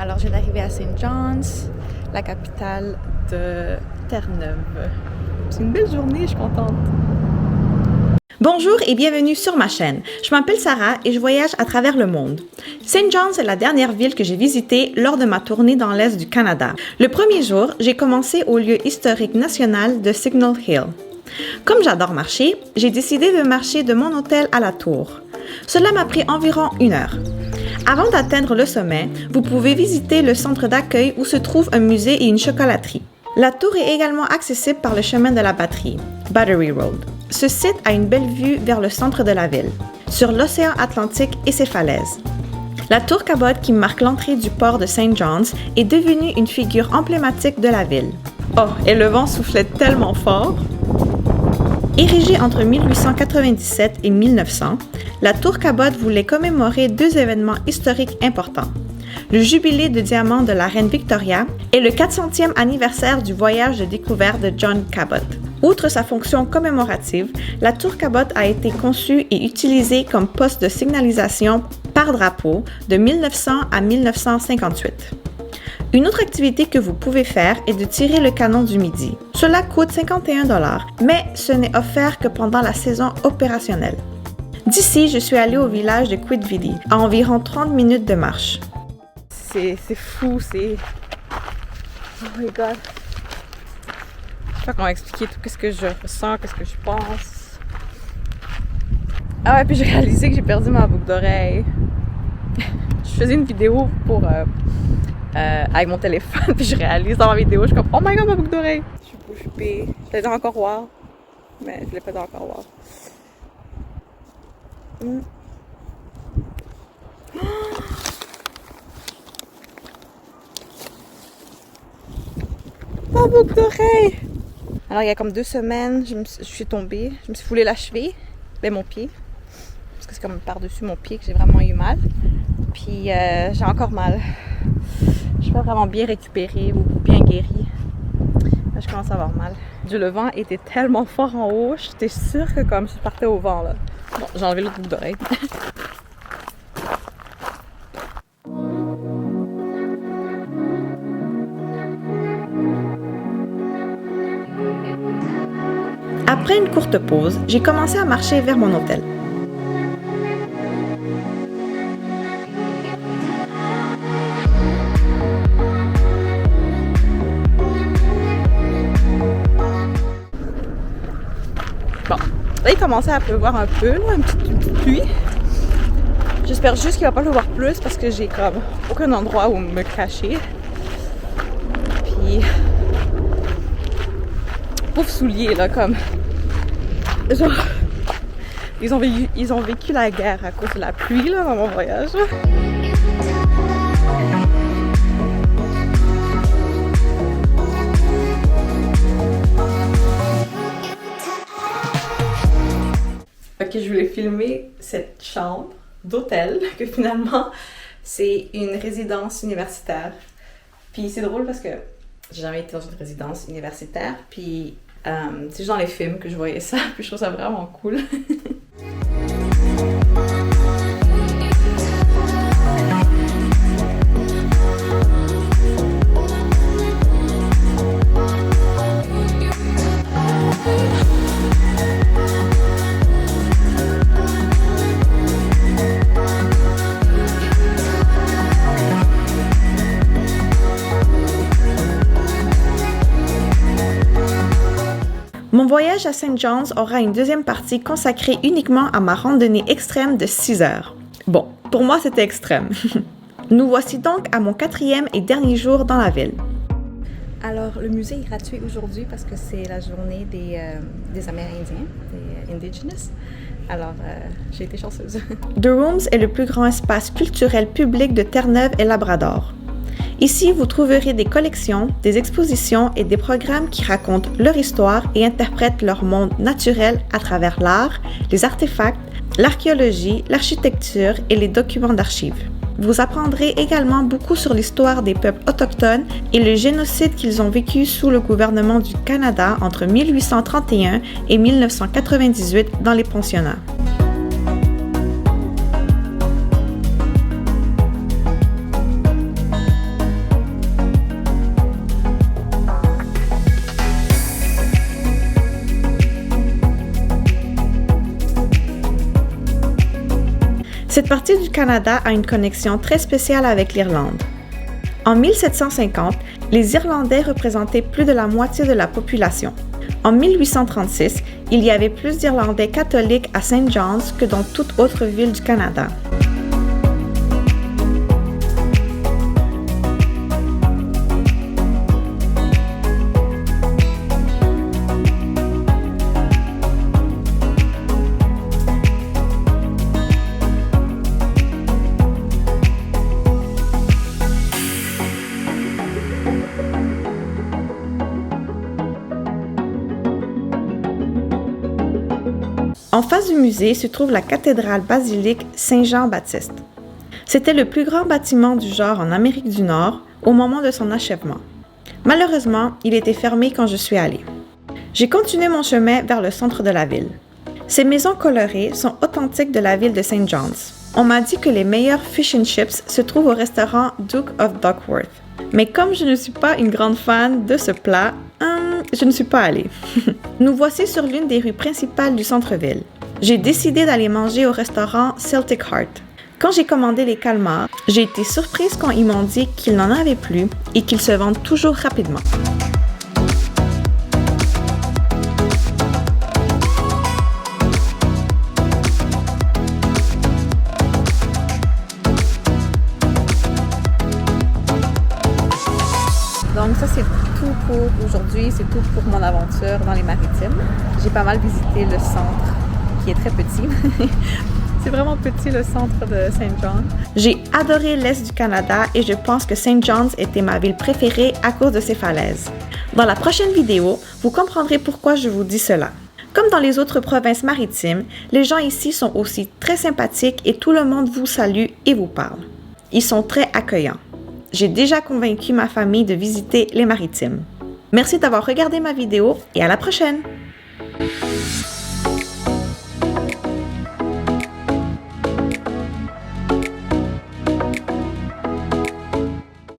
Alors, je viens d'arriver à St. John's, la capitale de Terre-Neuve. C'est une belle journée, je suis contente. Bonjour et bienvenue sur ma chaîne. Je m'appelle Sarah et je voyage à travers le monde. St. John's est la dernière ville que j'ai visitée lors de ma tournée dans l'Est du Canada. Le premier jour, j'ai commencé au lieu historique national de Signal Hill. Comme j'adore marcher, j'ai décidé de marcher de mon hôtel à la tour. Cela m'a pris environ 1 heure. Avant d'atteindre le sommet, vous pouvez visiter le centre d'accueil où se trouve un musée et une chocolaterie. La tour est également accessible par le chemin de la batterie, Battery Road. Ce site a une belle vue vers le centre de la ville, sur l'océan Atlantique et ses falaises. La tour Cabot qui marque l'entrée du port de St. John's est devenue une figure emblématique de la ville. Oh, et le vent soufflait tellement fort! Érigée entre 1897 et 1900, la tour Cabot voulait commémorer 2 événements historiques importants. Le jubilé de diamant de la reine Victoria et le 400e anniversaire du voyage de découverte de John Cabot. Outre sa fonction commémorative, la tour Cabot a été conçue et utilisée comme poste de signalisation par drapeau de 1900 à 1958. Une autre activité que vous pouvez faire est de tirer le canon du Midi. Cela coûte 51 $, mais ce n'est offert que pendant la saison opérationnelle. D'ici, je suis allée au village de Quidvidi, à environ 30 minutes de marche. C'est fou, c'est... Oh my god. Je sais pas comment expliquer tout ce que je ressens, qu'est-ce que je pense. Ah ouais, puis j'ai réalisé que j'ai perdu ma boucle d'oreille. Je faisais une vidéo pour... avec mon téléphone, puis je réalise dans ma vidéo, je suis comme oh my god, ma boucle d'oreille! Je suis bouche bée. Je l'ai dit encore wow, mais je l'ai pas dit encore wow. Ma boucle d'oreille! Alors, il y a comme 2 semaines, je suis tombée, je me suis foulée la cheville, mon pied, parce que c'est comme par-dessus mon pied que j'ai vraiment eu mal. Puis j'ai encore mal. Je suis pas vraiment bien récupérée ou bien guérie. Là, je commence à avoir mal. Le vent était tellement fort en haut, j'étais sûre que comme je partais au vent là. Bon, j'ai enlevé l'autre bout d'oreille. Après une courte pause, j'ai commencé à marcher vers mon hôtel. Bon, là il commençait à pleuvoir un peu, là, une petite pluie. J'espère juste qu'il va pas pleuvoir plus parce que j'ai comme aucun endroit où me cacher. Puis, pauvres souliers là, comme genre, ils ont vécu la guerre à cause de la pluie là dans mon voyage. Ok, je voulais filmer cette chambre d'hôtel, que finalement, c'est une résidence universitaire. Puis c'est drôle parce que j'ai jamais été dans une résidence universitaire, puis c'est juste dans les films que je voyais ça, puis je trouve ça vraiment cool. Mon voyage à St. John's aura une deuxième partie consacrée uniquement à ma randonnée extrême de 6 heures. Bon, pour moi c'était extrême. Nous voici donc à mon 4e et dernier jour dans la ville. Alors, le musée est gratuit aujourd'hui parce que c'est la journée des Amérindiens, des Indigenous. Alors, j'ai été chanceuse. The Rooms est le plus grand espace culturel public de Terre-Neuve et Labrador. Ici, vous trouverez des collections, des expositions et des programmes qui racontent leur histoire et interprètent leur monde naturel à travers l'art, les artefacts, l'archéologie, l'architecture et les documents d'archives. Vous apprendrez également beaucoup sur l'histoire des peuples autochtones et le génocide qu'ils ont vécu sous le gouvernement du Canada entre 1831 et 1998 dans les pensionnats. Cette partie du Canada a une connexion très spéciale avec l'Irlande. En 1750, les Irlandais représentaient plus de la moitié de la population. En 1836, il y avait plus d'Irlandais catholiques à St. John's que dans toute autre ville du Canada. En face du musée se trouve la cathédrale basilique Saint-Jean-Baptiste. C'était le plus grand bâtiment du genre en Amérique du Nord au moment de son achèvement. Malheureusement, il était fermé quand je suis allée. J'ai continué mon chemin vers le centre de la ville. Ces maisons colorées sont authentiques de la ville de St. John's. On m'a dit que les meilleurs fish and chips se trouvent au restaurant Duke of Duckworth. Mais comme je ne suis pas une grande fan de ce plat, je ne suis pas allée. Nous voici sur l'une des rues principales du centre-ville. J'ai décidé d'aller manger au restaurant Celtic Heart. Quand j'ai commandé les calmars, j'ai été surprise quand ils m'ont dit qu'ils n'en avaient plus et qu'ils se vendent toujours rapidement. Donc ça, c'est tout pour aujourd'hui, c'est tout pour mon aventure dans les Maritimes. J'ai pas mal visité le centre, qui est très petit. C'est vraiment petit, le centre de St. John. J'ai adoré l'Est du Canada et je pense que St. John's était ma ville préférée à cause de ses falaises. Dans la prochaine vidéo, vous comprendrez pourquoi je vous dis cela. Comme dans les autres provinces maritimes, les gens ici sont aussi très sympathiques et tout le monde vous salue et vous parle. Ils sont très accueillants. J'ai déjà convaincu ma famille de visiter les Maritimes. Merci d'avoir regardé ma vidéo et à la prochaine!